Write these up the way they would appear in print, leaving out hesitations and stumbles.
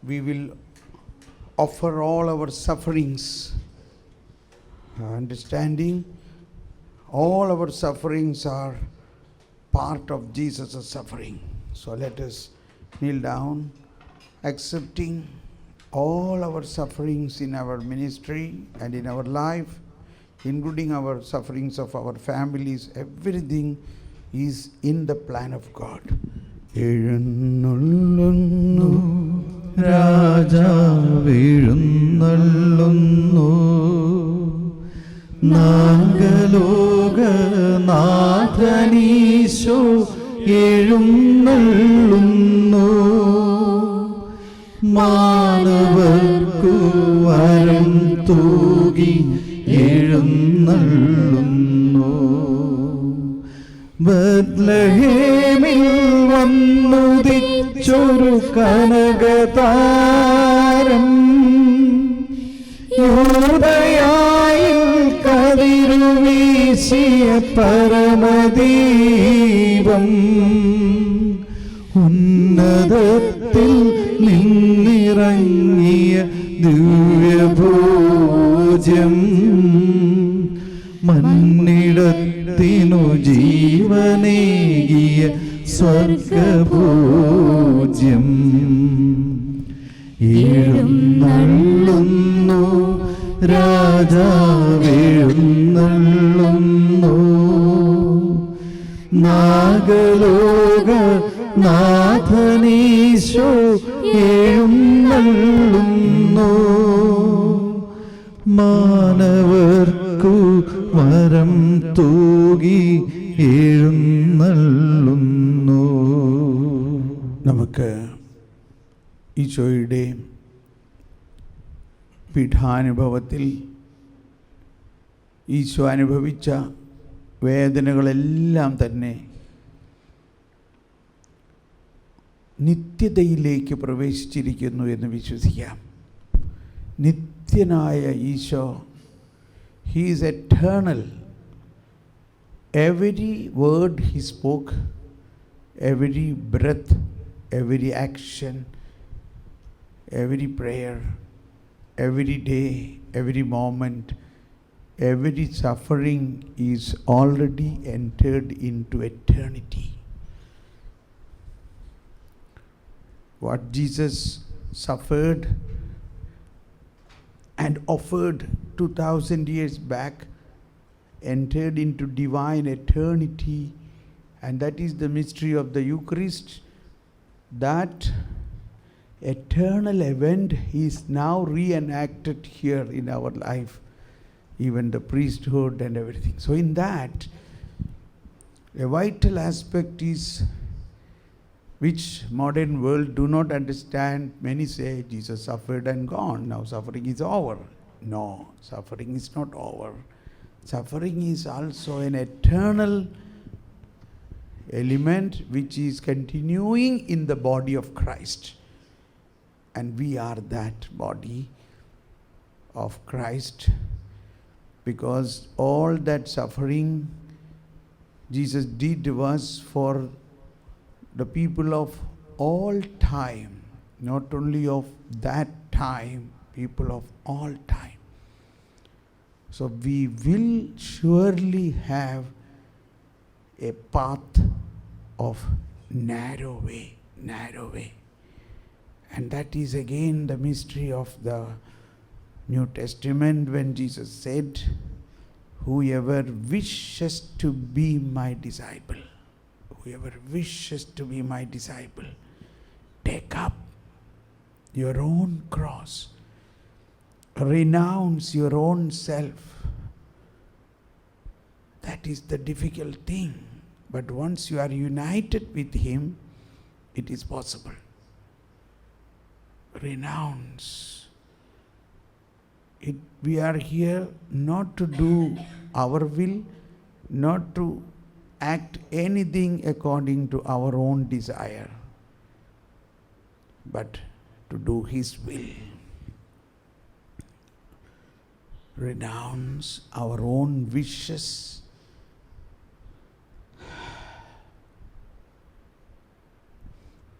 we will offer all our sufferings, understanding all our sufferings are part of Jesus' suffering. So let us kneel down, accepting all our sufferings in our ministry and in our life, including our sufferings of our families. Everything is in the plan of God. എഴുന്നള്ളുന്നു രാജാവെഴുന്നള്ളുന്നു, നാഗലോകനാഥനീശോ എഴുന്നള്ളുന്നു, മാനവർക്കു വരം തൂകി എഴുന്നള്ളുന്നു. ബത്ലഹേമിൽ വന്നുദിച്ചൊരു കനകതാരം, യൂദയായിൽ കതിരുവീശിയ പരമദീപം, ഉന്നതത്തിൽ നിന്നിറങ്ങിയ ദിവ്യഭോജ്യം, മന്നിടത്തിനു ജീവനേകിയ സ്വർഗഭോജ്യം. എഴുന്നള്ളുന്നു രാജാവെഴുന്നള്ളുന്നു, നാഗലോകനാഥനീശോ എഴുന്നള്ളുന്നു, മാനവർക്കു വരം തൂകി എഴുന്നള്ളുന്നു. നമുക്ക് ഈശോയുടെ പീഠാനുഭവത്തിൽ ഈശോ അനുഭവിച്ച വേദനകളെല്ലാം തന്നെ നിത്യതയിലേക്ക് പ്രവേശിച്ചിരിക്കുന്നു എന്ന് വിശ്വസിക്കാം. നിത്യനായ Eesho, he is eternal. Every word he spoke, every breath, every action, every prayer, every day, every moment, every suffering is already entered into eternity. What Jesus suffered and offered 2000 years back entered into divine eternity, and that is the mystery of the Eucharist. That eternal event is now reenacted here in our life, even the priesthood and everything. So in that, a vital aspect is, which modern world do not understand. Many say Jesus suffered and gone, now suffering is over. No, suffering is not over. Suffering is also an eternal element which is continuing in the body of Christ, and we are that body of Christ, because all that suffering Jesus did was for the people of all time, not only of that time, people of all time. So we will surely have a path of narrow way. And that is again the mystery of the New Testament, when Jesus said, whoever wishes to be my disciple, whoever wishes to be my disciple, take up your own cross, renounce your own self. That is the difficult thing. But once you are united with Him, it is possible. Renounce. We are here not to do our will, not to act anything according to our own desire, but to do His will. Renounce our own wishes,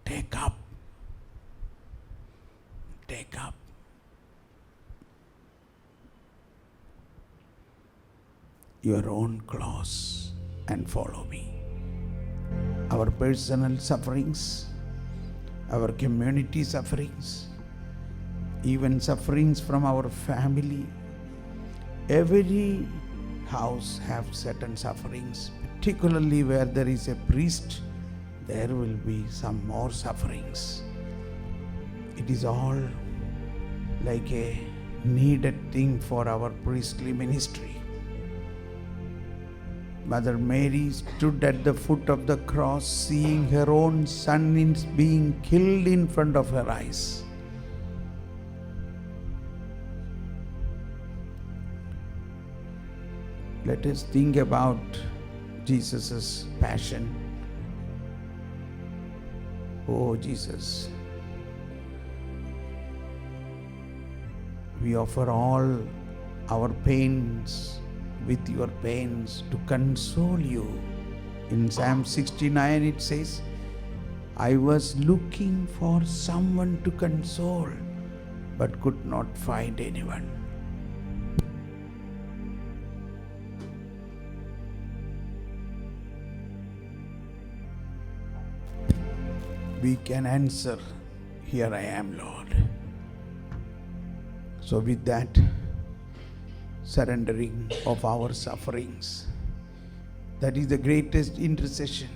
take up take up your own cross and follow me. Our personal sufferings, our community sufferings, even sufferings from our family. Every house have certain sufferings, particularly where there is a priest, there will be some more sufferings. It is all like a needed thing for our priestly ministry. Mother Mary stood at the foot of the cross, seeing her own son being killed in front of her eyes. Let us think about Jesus' passion. Oh Jesus, we offer all our pains with your pains to console you. In Psalm 69 it says, I was looking for someone to console, but could not find anyone. We can answer, here I am, Lord. So with that surrendering of our sufferings, that is the greatest intercession.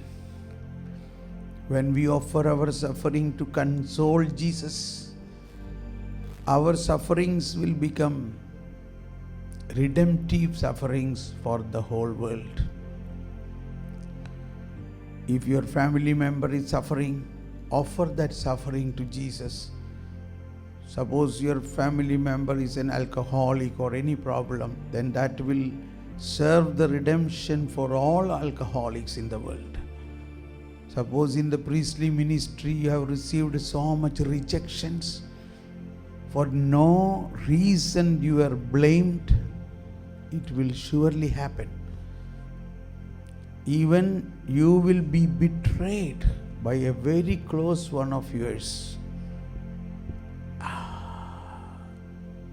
When we offer our suffering to console Jesus, our sufferings will become redemptive sufferings for the whole world. If your family member is suffering, offer that suffering to Jesus. Suppose your family member is an alcoholic or any problem, then that will serve the redemption for all alcoholics in the world. Suppose in the priestly ministry you have received so much rejections, for no reason you are blamed, it will surely happen. Even you will be betrayed by a very close one of yours.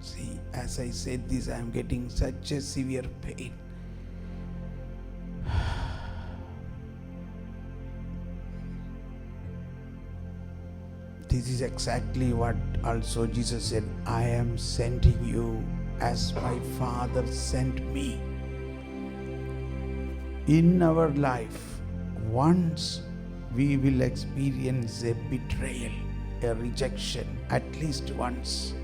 See, as I said this, I am getting such a severe pain. This is exactly what also Jesus said, I am sending you as my Father sent me. In our life, once we will experience a betrayal, a rejection, at least once.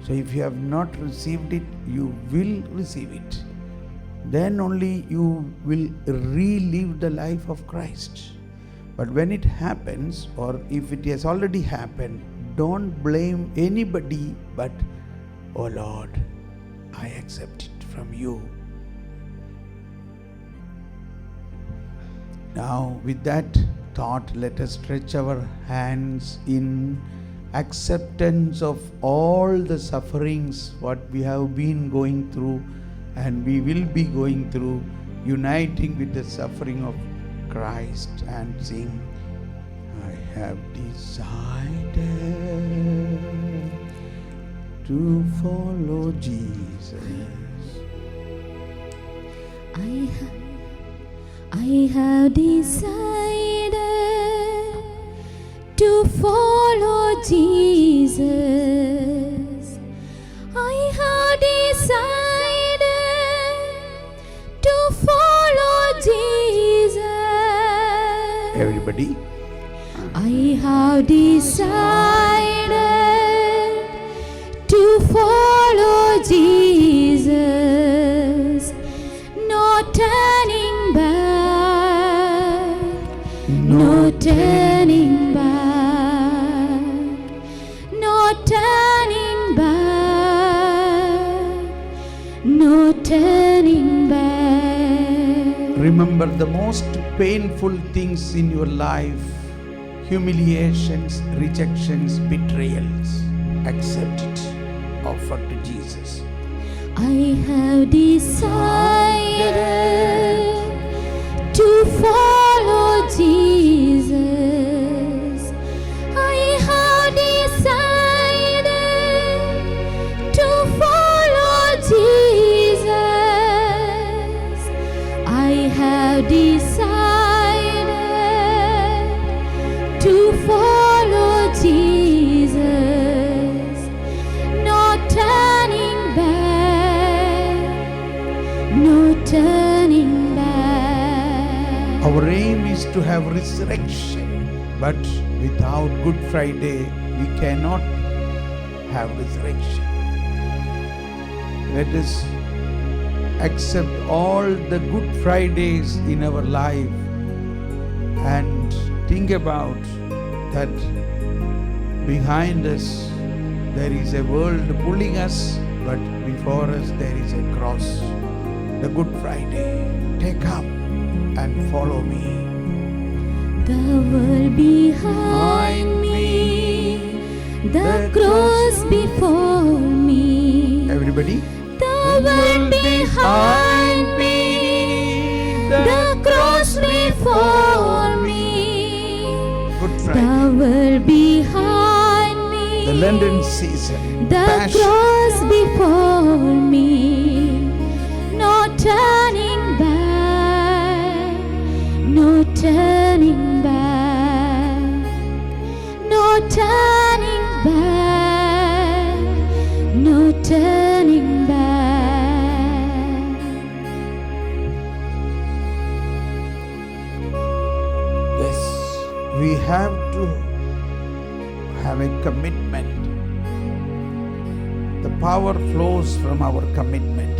So if you have not received it, you will receive it. Then only you will relive the life of Christ. But when it happens, or if it has already happened, don't blame anybody, but, oh Lord, I accept it from you. Now, with that thought, let us stretch our hands in acceptance of all the sufferings what we have been going through and we will be going through, uniting with the suffering of Christ, and sing, I have decided to follow Jesus. I have decided to follow Jesus. I have decided to follow Jesus. Everybody. I have decided to follow Jesus. No turning back. No turning back. No turning back. No turning back. Remember the most painful things in your life, humiliations, rejections, betrayals. Accept it. Offer to Jesus. I have decided to follow Jesus. I have decided to have resurrection. But without Good Friday, we cannot have resurrection. Let us accept all the Good Fridays in our life and think about that behind us there is a world pulling us, but before us there is a cross. The Good Friday. Take up and follow me. The world behind me, the cross before me. Everybody. The world behind me, the cross before me. Good Friday. The world behind me, The London season. the Passion. cross before me. No turning back, no turning back, no turning back, no turning back. Yes, we have to have a commitment. The power flows from our commitment.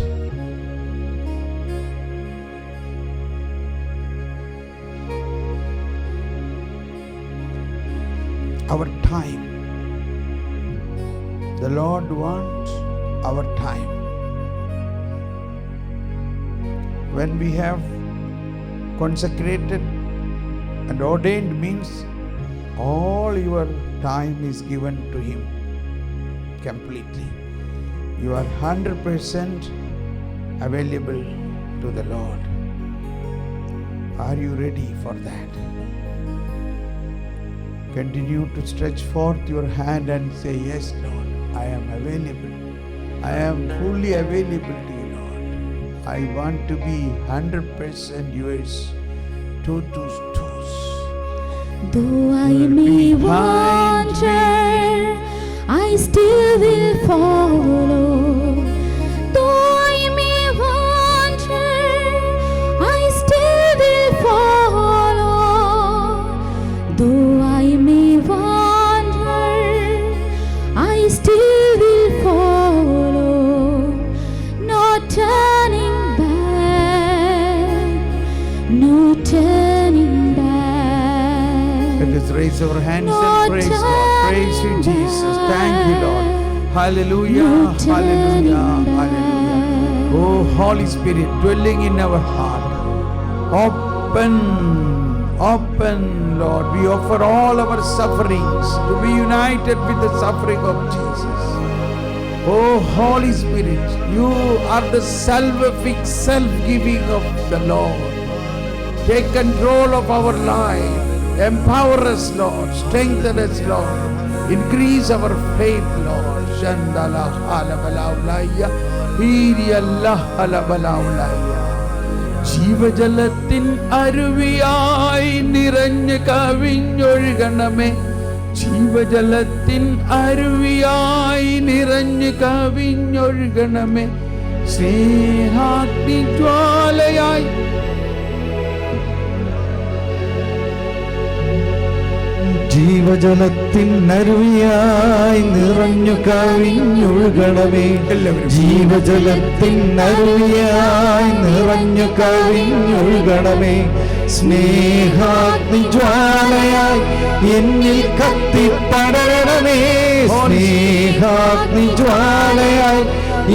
Our time. The Lord wants our time. When we have consecrated and ordained means all your time is given to Him completely. You are 100% available to the Lord. Are you ready for that? Continue to stretch forth your hand and say, yes, Lord, I am available. I am fully available to you, Lord. I want to be 100% yours, toe to toes. Though I Will may behind wander, I still will follow. Though I may wander, I still will follow. Though I may wander, I still will follow. No turning back, no turning back. Let us raise our hands No and praise God. Praise you, Jesus. Thank you, Lord. Hallelujah, No hallelujah, turning hallelujah. Oh, Holy Spirit, dwelling in our heart. Open, Lord. We offer all our sufferings to be united with the suffering of Jesus. Oh, Holy Spirit, you are the salvific self-giving of the Lord. Take control of our life. Empower us, Lord. Strengthen us, Lord. Increase our faith, Lord. Shandala halabalaulaya. Hiriyallah halabalaulaya. ജീവജലത്തിൻ അരുവിയായി നിറഞ്ഞു കവിഞ്ഞൊഴുകണമേ. ജീവജലത്തിൻ അരുവിയായി നിറഞ്ഞു കവിഞ്ഞൊഴുകണമേ. സ്നേഹാഗ്നി ജ്വാലയായി ജീവജലത്തിൻ അരുവിയായി നിറഞ്ഞു കവിഞ്ഞൊഴുകണമേ. ജീവജലത്തിൻ അരുവിയായി നിറഞ്ഞു കവിഞ്ഞൊഴുകണമേ. സ്നേഹാഗ്നി ജ്വാലയായി എന്നിൽ കത്തിപ്പടരണമേ. സ്നേഹാഗ്നി ജ്വാലയായി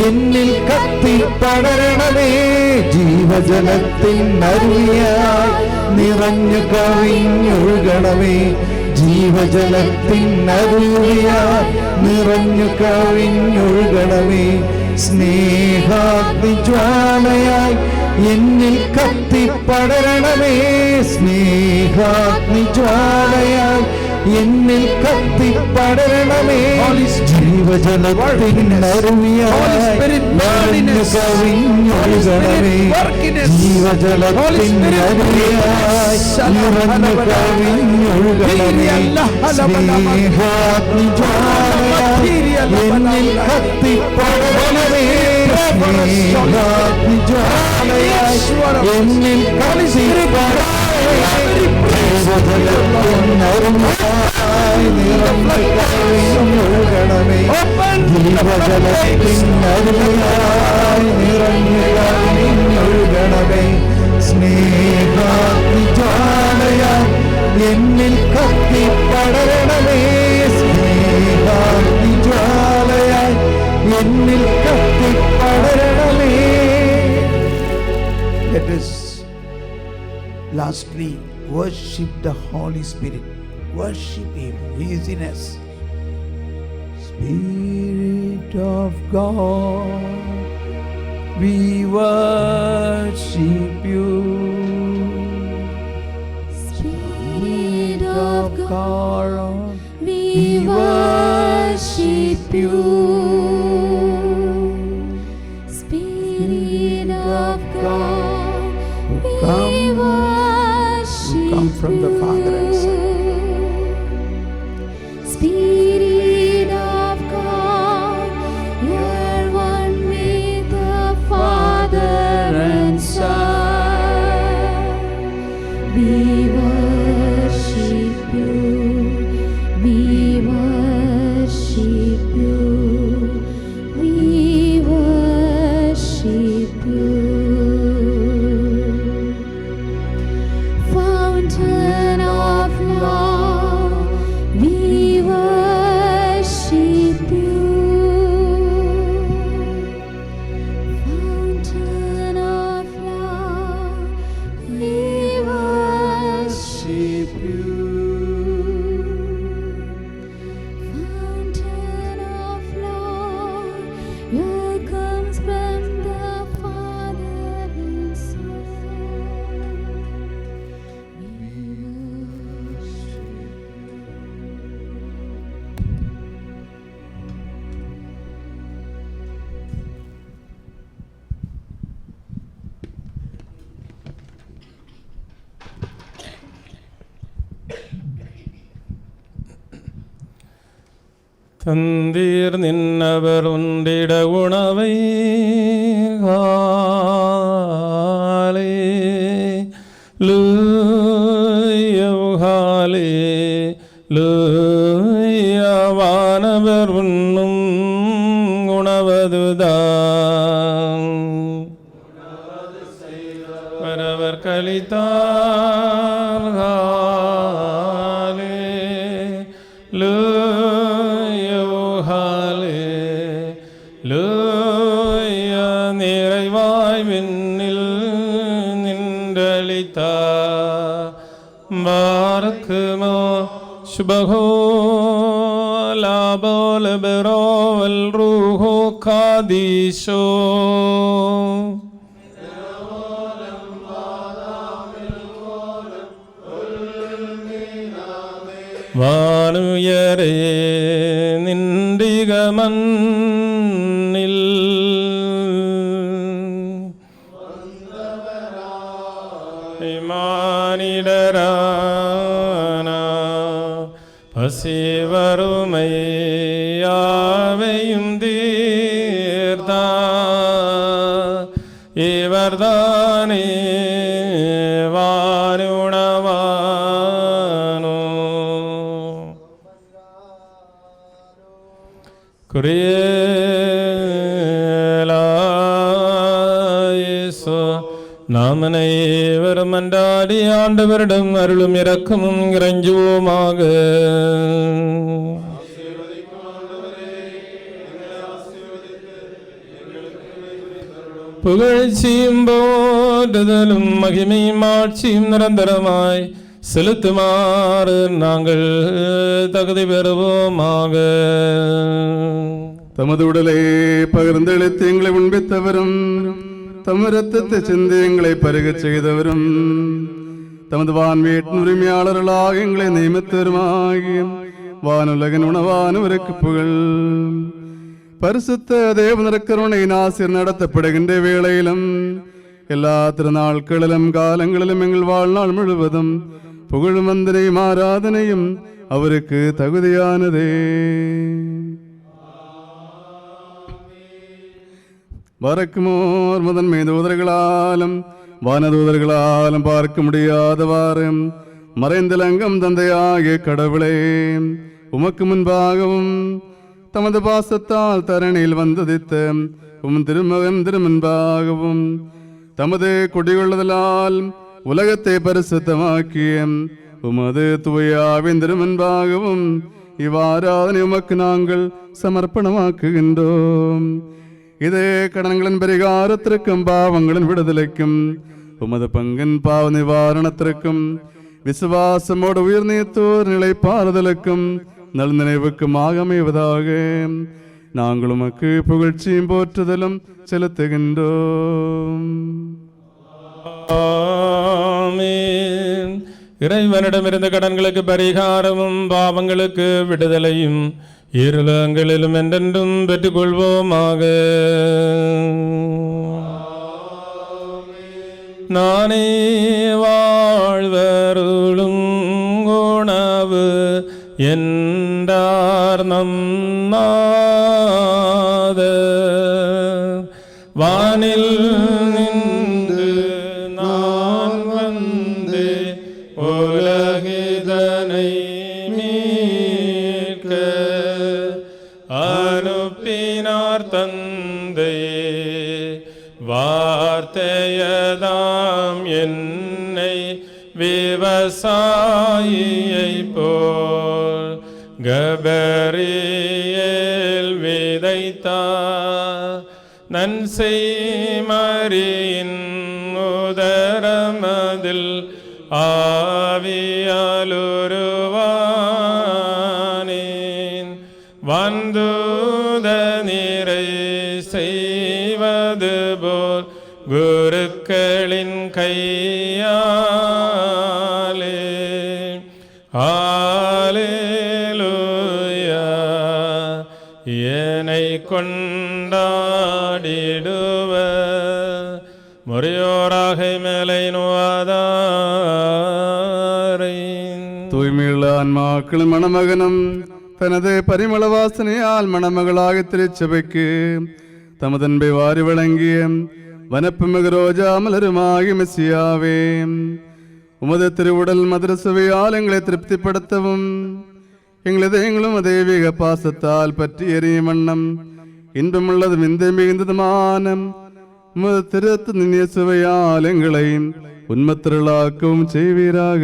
എന്നിൽ കത്തിപ്പടരണമേ. ജീവജലത്തിൻ അരുവിയായി നിറഞ്ഞു കവിഞ്ഞൊഴുകണമേ. ജീവജലത്തിൻ അരുവിയായി നിറഞ്ഞു കവിഞ്ഞൊഴുകണമേ. സ്നേഹാഗ്നി ജ്വാലയായി എന്നിൽ കത്തിപ്പടരണമേ. സ്നേഹാഗ്നി ജ്വാലയായി എന്നിൽ കത്തിപ്പടരണമേ. ജീവജലത്തിൻ അരുവിയായി നിറഞ്ഞു കവിഞ്ഞൊഴുകണമേ. ജീവജലത്തിൻ അരുവിയായി നിറഞ്ഞു കവിഞ്ഞൊഴുകണമേ. സ്നേഹാഗ്നി ജ്വാലയായി എന്നിൽ കത്തിപ്പടരണമേ. സ്നേഹാഗ്നി ജ്വാലയായി എന്നിൽ കത്തിപ്പടരണമേ. ജീവജലത്തിൻ അരുവിയായി നിറഞ്ഞു കവിഞ്ഞൊഴുകണമേ ജീവജലത്തിൻ അരുവിയായി നിറഞ്ഞു കവിഞ്ഞൊഴുകണമേ സ്നേഹാഗ്നിജ്വാലയായി എന്നിൽ കത്തിപ്പടരണമേ സ്നേഹാഗ്നിജ്വാലയായി എന്നിൽ കത്തിപ്പടരണമേ. Let us lastly worship the Holy Spirit. Worship Him. He is in us. Spirit of God, we worship you. Spirit of God, we worship you. Spirit of God, we come- worship come from the Father and Son. Spirit of God, you're one with the Father and Son. We worship you. We worship you. We worship you. Fountain of love, we worship you. Fountain of love, we worship you. Fountain of love, your comes from the Father and Son. We worship தந்தீர் நின்னவர் உண்டிட உணவை ஹாலே லூயவுஹாலே லூயவானவர் உண்ணும் உணவதுதான் வரவர் கலித்தார் ஹாலே லூயவுஹாலே லூய நிறைவாய் விண்ணில் நின்றளித்தா பாரக்குமோ சுபஹோ லாபோல பெரோவல் ரூஹோ காதீஷோ வானுயரே நின்றிக மண்ணில் மானிடரான பசிவருமை யாவையும் தீர்த்தா இவர்தானே வானுணவானோ குரியேலாயேசு நாமனைவரும் அன்றாடி ஆண்டவரிடம் அருளும் இரக்கமும் இறைஞ்சுவோமாக. புகழ்ச்சியும் போற்றுதலும் மகிமையும் ஆட்சியும் நிரந்தரமாய் செலுத்துமாறு நாங்கள் தகுதி பெறுவோமாக. தமது உடலை பகிர்ந்தளித்து எங்களை உண்பித்தவரும் தமது இரத்தத்தை சிந்தி எங்களை பருகச் செய்தவரும் தமது வான்வீட்டின் உரிமையாளர்களாக எங்களை நியமித்தவருமாகிய வானுலகின் உணவானவருக்கு புகழ். பரிசுத்த தேவனருக்கருணையின் ஆசிர் நடத்தப்படுகின்ற வேளையிலும் எல்லா திருநாட்களிலும் காலங்களிலும் எங்கள் வாழ்நாள் முழுவதும் புகழும் வந்தனையும் ஆராதனையும் அவருக்கு தகுதியானதே. வரக்குமோர் முதன்மை தூதர்களாலும் வானதூதர்களாலும் பார்க்க முடியாதவாறும் மறைந்தலங்கம் தந்தையாகிய கடவுளே, உமக்கு முன்பாகவும் தமது பாசத்தால் தரணியில் வந்ததித்த திருமகன் திருமுன்பாகவும் தமது குடிகொள்ளுதலால் உலகத்தை பரிசுத்தமாக்கிய உமது தூயாவின் திருமுன்பாகவும் இவ்வாறாதனை உமக்கு நாங்கள் சமர்ப்பணமாக்குகின்றோம். இது கடன்களின் பரிகாரத்திற்கும் பாவங்களின் விடுதலைக்கும் உமது பங்கின் பாவ நிவாரணத்திற்கும் விசுவாசமோடு உயிர் நீத்தோர் நிலைப்பாறுதலுக்கும் நல் நினைவுக்குமாக அமைவதாக. நாங்கள் உமக்கு புகழ்ச்சியும் போற்றுதலும் செலுத்துகின்றோம். ஆமென். இறைவனிடமிருந்த கடன்களுக்கு பரிகாரமும் பாவங்களுக்கு விடுதலையும் இருளங்களிலும் என்றென்றும் பெற்றுக்கொள்வோமாக. நானே வாழ்வருளும் உணவு என்றார் நம் நாதர். வானில் நின்று நான் வந்து உலகிதனை மீட்க அனுப்பினார் தந்தையே. வார்த்தையதாம் என்னை விவசாயியை போல் கபரியேல் விதைத்தார். நன்செய்மரியின் உதரமதில் ஆவியாலுருவானேன். வந்தூத நிறை செய்வது போல் குருக்களின் கையாலே. ஹல்லேலூயா. என்னை கொண்டாடிடுவ முறையோராக மேலை நோவாதாரை. தூய்மையுள்ள ஆன்மாக்களும் மணமகனும் தனது பரிமள வாசனையால் மணமகளாக திருச்சபைக்கு தமதன்பை வாரி வழங்கிய வனப்பு மிகு ரோஜா மலருமாகி மெசியாவே, உமது திருவுடல் மதுரசுவையால் எங்களை திருப்திப்படுத்தவும் எங்களதும் தெய்வீக பாசத்தால் பற்றி எறியும் வண்ணம் இன்பமுள்ளதும் இந்த மிகுந்ததுமான உமது திருத்து நினைய சுவையால் எங்களை உண்மத்திரளாக்கவும் செய்வீராக.